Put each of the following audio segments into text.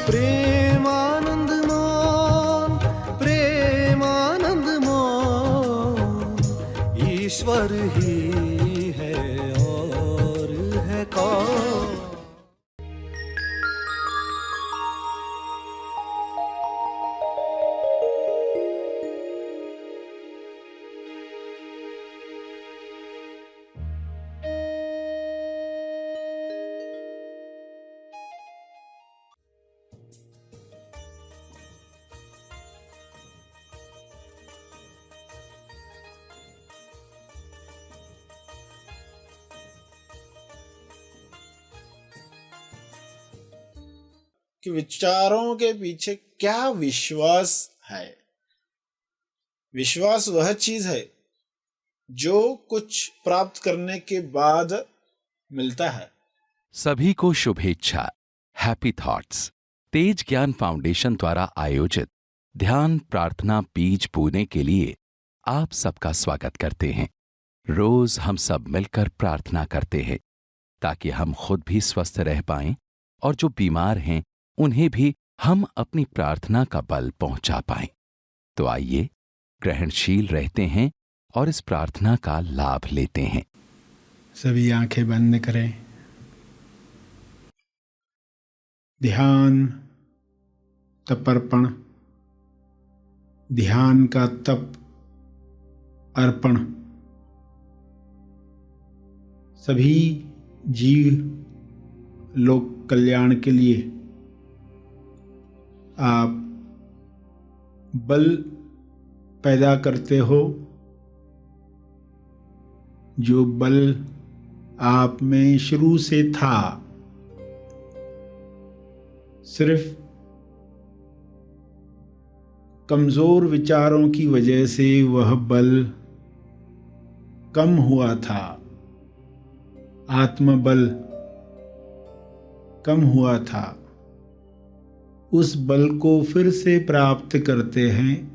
प्रेमानंद मोन, प्रेमानंद मोन, ईश्वर ही है और है कौन। कि विचारों के पीछे क्या विश्वास है। विश्वास वह चीज है जो कुछ प्राप्त करने के बाद मिलता है। सभी को शुभेच्छा। हैप्पी थॉट्स तेज ज्ञान फाउंडेशन द्वारा आयोजित ध्यान प्रार्थना बीज बोने के लिए आप सबका स्वागत करते हैं। रोज हम सब मिलकर प्रार्थना करते हैं ताकि हम खुद भी स्वस्थ रह पाएं और जो बीमार हैं उन्हें भी हम अपनी प्रार्थना का बल पहुंचा पाएं। तो आइए ग्रहणशील रहते हैं और इस प्रार्थना का लाभ लेते हैं। सभी आंखें बंद करें। ध्यान तपर्पण, ध्यान का तप अर्पण। सभी जीव लोक कल्याण के लिए आप बल पैदा करते हो। जो बल आप में शुरू से था, सिर्फ कमजोर विचारों की वजह से वह बल कम हुआ था, आत्मबल कम हुआ था। उस बल को फिर से प्राप्त करते हैं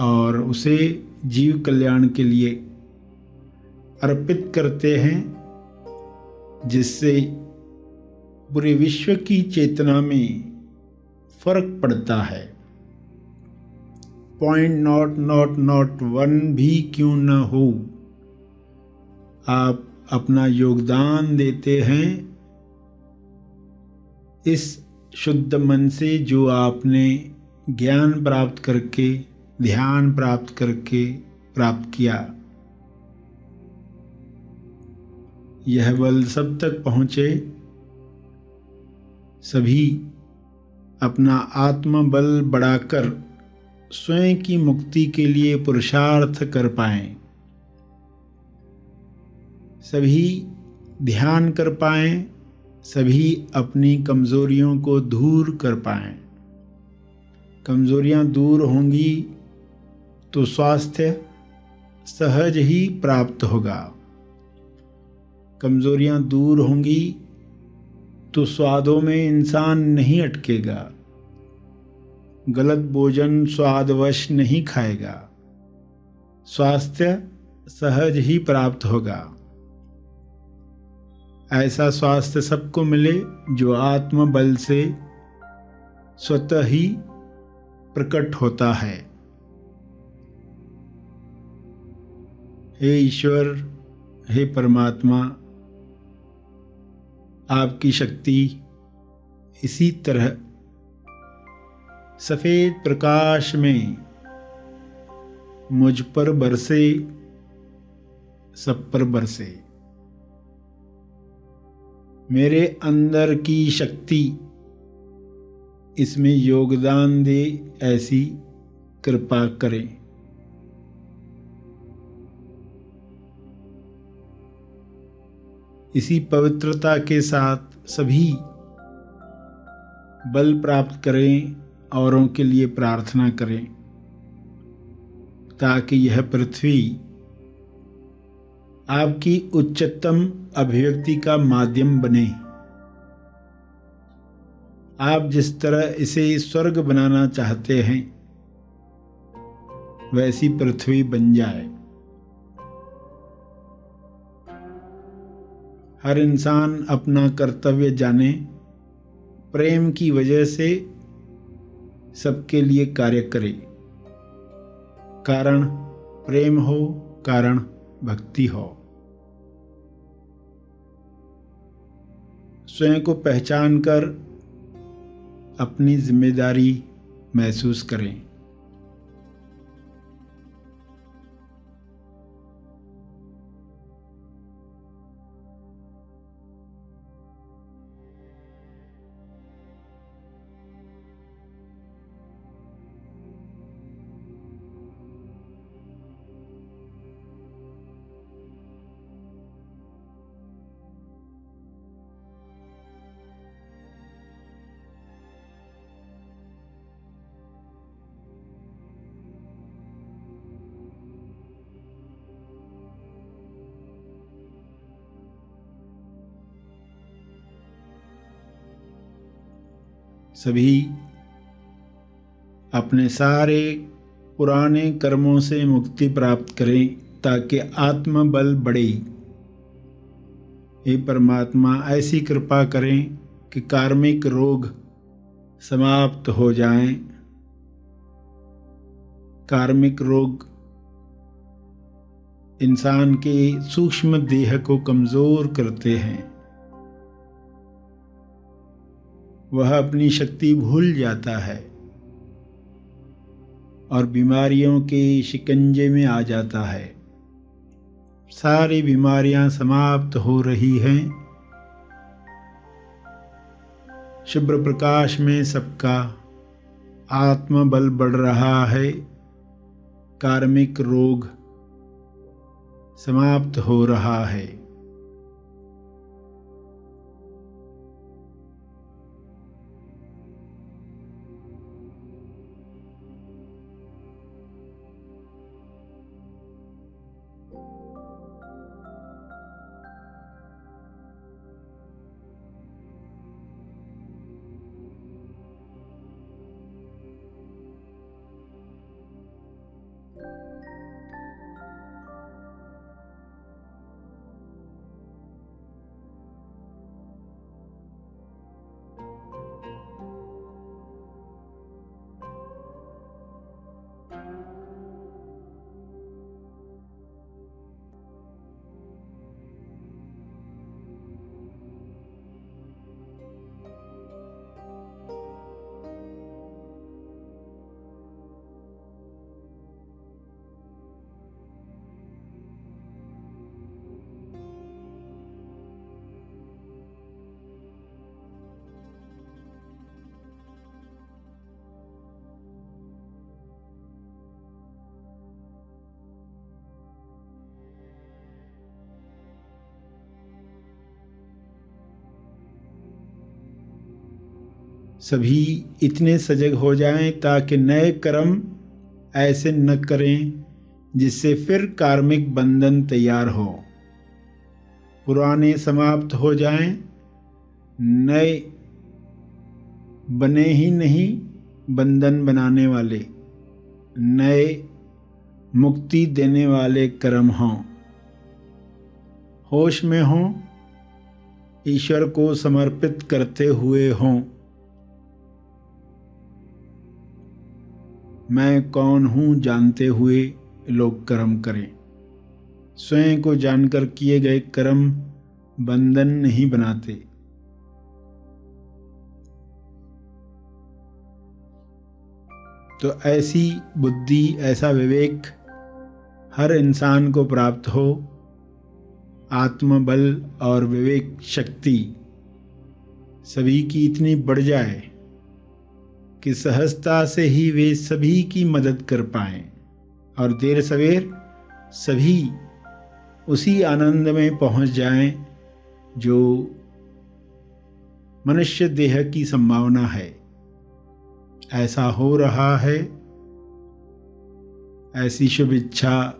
और उसे जीव कल्याण के लिए अर्पित करते हैं, जिससे पूरे विश्व की चेतना में फर्क पड़ता है। .00001 भी क्यों न हो, आप अपना योगदान देते हैं इस शुद्ध मन से जो आपने ज्ञान प्राप्त करके, ध्यान प्राप्त करके प्राप्त किया। यह बल सब तक पहुँचे, सभी अपना आत्मबल बढ़ाकर स्वयं की मुक्ति के लिए पुरुषार्थ कर पाएं, सभी ध्यान कर पाएं, सभी अपनी कमजोरियों को दूर कर पाएं। कमजोरियां दूर होंगी तो स्वास्थ्य सहज ही प्राप्त होगा। कमजोरियां दूर होंगी तो स्वादों में इंसान नहीं अटकेगा, गलत भोजन स्वादवश नहीं खाएगा, स्वास्थ्य सहज ही प्राप्त होगा। ऐसा स्वास्थ्य सबको मिले जो आत्मबल से स्वतः ही प्रकट होता है। हे ईश्वर, हे परमात्मा, आपकी शक्ति इसी तरह सफेद प्रकाश में मुझ पर बरसे, सब पर बरसे। मेरे अंदर की शक्ति इसमें योगदान दे, ऐसी कृपा करें। इसी पवित्रता के साथ सभी बल प्राप्त करें, औरों के लिए प्रार्थना करें, ताकि यह पृथ्वी आपकी उच्चतम अभिव्यक्ति का माध्यम बने। आप जिस तरह इसे स्वर्ग बनाना चाहते हैं, वैसी पृथ्वी बन जाए। हर इंसान अपना कर्तव्य जाने, प्रेम की वजह से सबके लिए कार्य करे। कारण प्रेम हो, कारण भक्ति हो। स्वयं को पहचान कर अपनी जिम्मेदारी महसूस करें। सभी अपने सारे पुराने कर्मों से मुक्ति प्राप्त करें ताकि आत्मबल बढ़े। हे परमात्मा, ऐसी कृपा करें कि कार्मिक रोग समाप्त हो जाएं। कार्मिक रोग इंसान के सूक्ष्म देह को कमजोर करते हैं। वह अपनी शक्ति भूल जाता है और बीमारियों के शिकंजे में आ जाता है। सारी बीमारियां समाप्त हो रही हैं। शुभ्र प्रकाश में सबका आत्मबल बढ़ रहा है। कार्मिक रोग समाप्त हो रहा है। सभी इतने सजग हो जाएं ताकि नए कर्म ऐसे न करें जिससे फिर कार्मिक बंधन तैयार हो। पुराने समाप्त हो जाएं, नए बने ही नहीं बंधन बनाने वाले, नए मुक्ति देने वाले कर्म हों। होश में हों, ईश्वर को समर्पित करते हुए हों। मैं कौन हूँ जानते हुए लोग कर्म करें। स्वयं को जानकर किए गए कर्म बंधन नहीं बनाते। तो ऐसी बुद्धि, ऐसा विवेक हर इंसान को प्राप्त हो। आत्मबल और विवेक शक्ति सभी की इतनी बढ़ जाए कि सहजता से ही वे सभी की मदद कर पाएं और देर सवेर सभी उसी आनंद में पहुंच जाएं जो मनुष्य देह की संभावना है। ऐसा हो रहा है। ऐसी शुभ इच्छा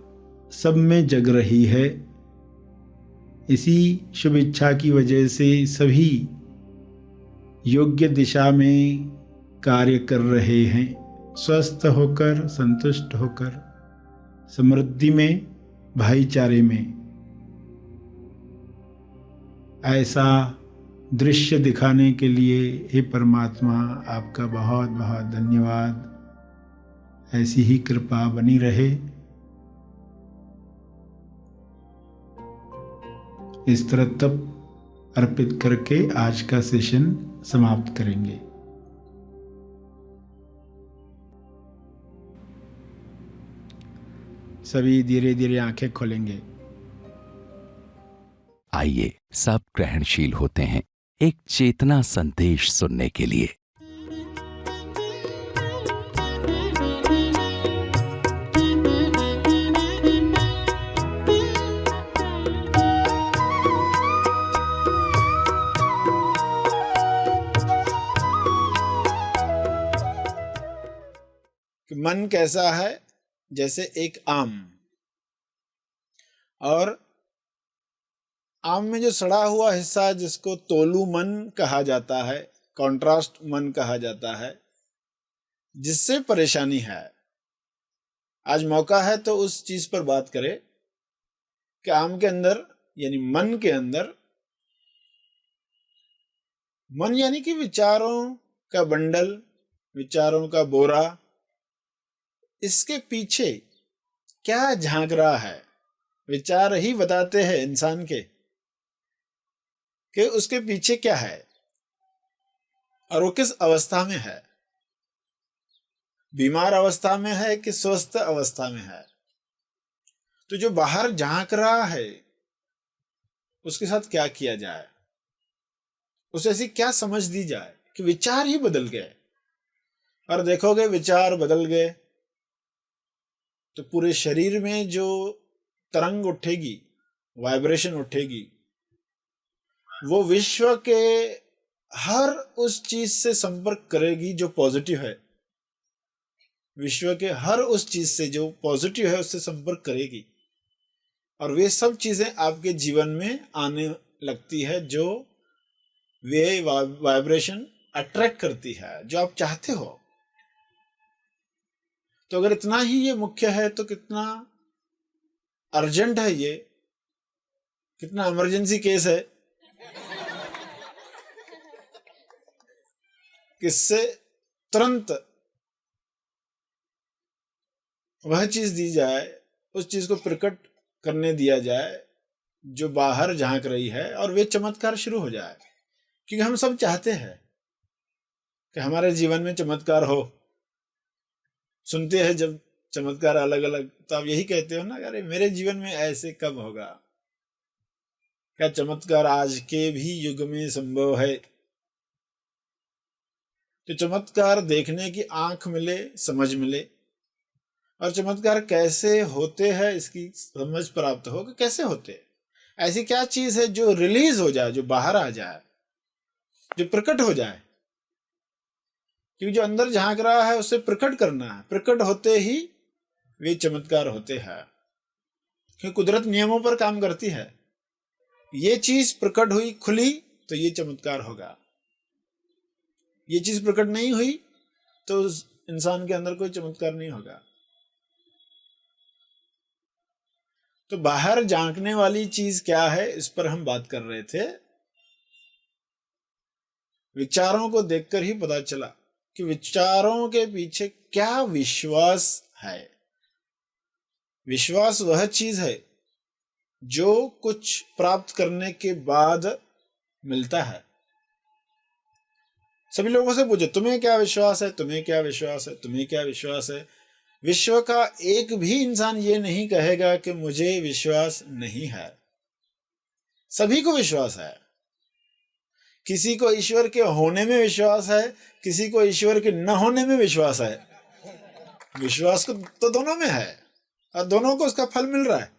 सब में जग रही है। इसी शुभ इच्छा की वजह से सभी योग्य दिशा में कार्य कर रहे हैं। स्वस्थ होकर, संतुष्ट होकर, समृद्धि में, भाईचारे में। ऐसा दृश्य दिखाने के लिए हे परमात्मा आपका बहुत बहुत धन्यवाद। ऐसी ही कृपा बनी रहे। इस तरह तप अर्पित करके आज का सेशन समाप्त करेंगे। सभी धीरे धीरे आंखें खोलेंगे। आइए सब ग्रहणशील होते हैं एक चेतना संदेश सुनने के लिए। कि मन कैसा है, जैसे एक आम, और आम में जो सड़ा हुआ हिस्सा है जिसको तोलू मन कहा जाता है, कॉन्ट्रास्ट मन कहा जाता है, जिससे परेशानी है। आज मौका है तो उस चीज पर बात करें कि आम के अंदर यानी मन के अंदर, मन यानी कि विचारों का बंडल, विचारों का बोरा, इसके पीछे क्या झांक रहा है। विचार ही बताते हैं इंसान के कि उसके पीछे क्या है और वो किस अवस्था में है, बीमार अवस्था में है कि स्वस्थ अवस्था में है। तो जो बाहर झांक रहा है उसके साथ क्या किया जाए, उसे ऐसी क्या समझ दी जाए कि विचार ही बदल गए। और देखोगे विचार बदल गए तो पूरे शरीर में जो तरंग उठेगी, वाइब्रेशन उठेगी, वो विश्व के हर उस चीज से संपर्क करेगी जो पॉजिटिव है। विश्व के हर उस चीज से जो पॉजिटिव है उससे संपर्क करेगी, और वे सब चीजें आपके जीवन में आने लगती है जो वे वाइब्रेशन अट्रैक्ट करती है, जो आप चाहते हो। तो अगर इतना ही ये मुख्य है तो कितना अर्जेंट है, ये कितना इमरजेंसी केस है, किससे तुरंत वह चीज दी जाए, उस चीज को प्रकट करने दिया जाए जो बाहर झांक रही है, और वे चमत्कार शुरू हो जाए। क्योंकि हम सब चाहते हैं कि हमारे जीवन में चमत्कार हो। सुनते हैं जब चमत्कार अलग अलग, तो आप यही कहते हो ना, अरे मेरे जीवन में ऐसे कब होगा। क्या चमत्कार आज के भी युग में संभव है? तो चमत्कार देखने की आंख मिले, समझ मिले, और चमत्कार कैसे होते हैं इसकी समझ प्राप्त हो कि कैसे होते। ऐसी क्या चीज है जो रिलीज हो जाए, जो बाहर आ जाए, जो प्रकट हो जाए। क्योंकि जो अंदर झांक रहा है उसे प्रकट करना है। प्रकट होते ही वे चमत्कार होते हैं, क्योंकि कुदरत नियमों पर काम करती है। ये चीज प्रकट हुई, खुली, तो ये चमत्कार होगा। ये चीज प्रकट नहीं हुई तो उस इंसान के अंदर कोई चमत्कार नहीं होगा। तो बाहर झांकने वाली चीज क्या है, इस पर हम बात कर रहे थे। विचारों को देखकर ही पता चला कि विचारों के पीछे क्या विश्वास है। विश्वास वह चीज है जो कुछ प्राप्त करने के बाद मिलता है। सभी लोगों से पूछो, तुम्हें क्या विश्वास है, तुम्हें क्या विश्वास है, तुम्हें क्या विश्वास है। विश्व का एक भी इंसान ये नहीं कहेगा कि मुझे विश्वास नहीं है। सभी को विश्वास है। किसी को ईश्वर के होने में विश्वास है, किसी को ईश्वर के न होने में विश्वास है। विश्वास तो दोनों में है, और दोनों को उसका फल मिल रहा है।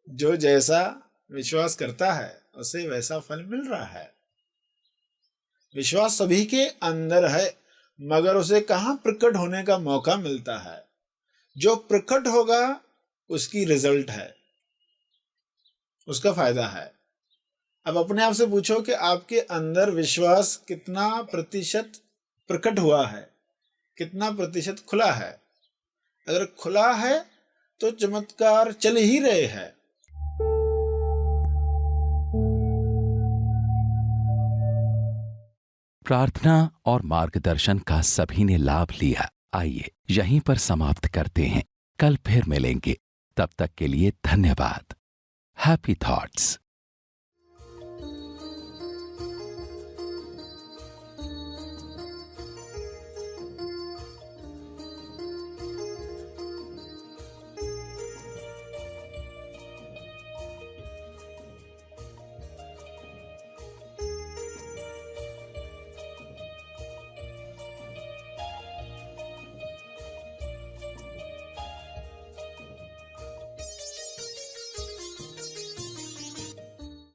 जो जैसा विश्वास करता है उसे वैसा फल मिल रहा है। विश्वास सभी के अंदर है, मगर उसे कहां प्रकट होने का मौका मिलता है। जो प्रकट होगा उसकी रिजल्ट है, उसका फायदा है। अब अपने आप से पूछो कि आपके अंदर विश्वास कितना प्रतिशत प्रकट हुआ है, कितना प्रतिशत खुला है। अगर खुला है तो चमत्कार चल ही रहे हैं। प्रार्थना और मार्गदर्शन का सभी ने लाभ लिया। आइए यहीं पर समाप्त करते हैं, कल फिर मिलेंगे। तब तक के लिए धन्यवाद। Happy thoughts.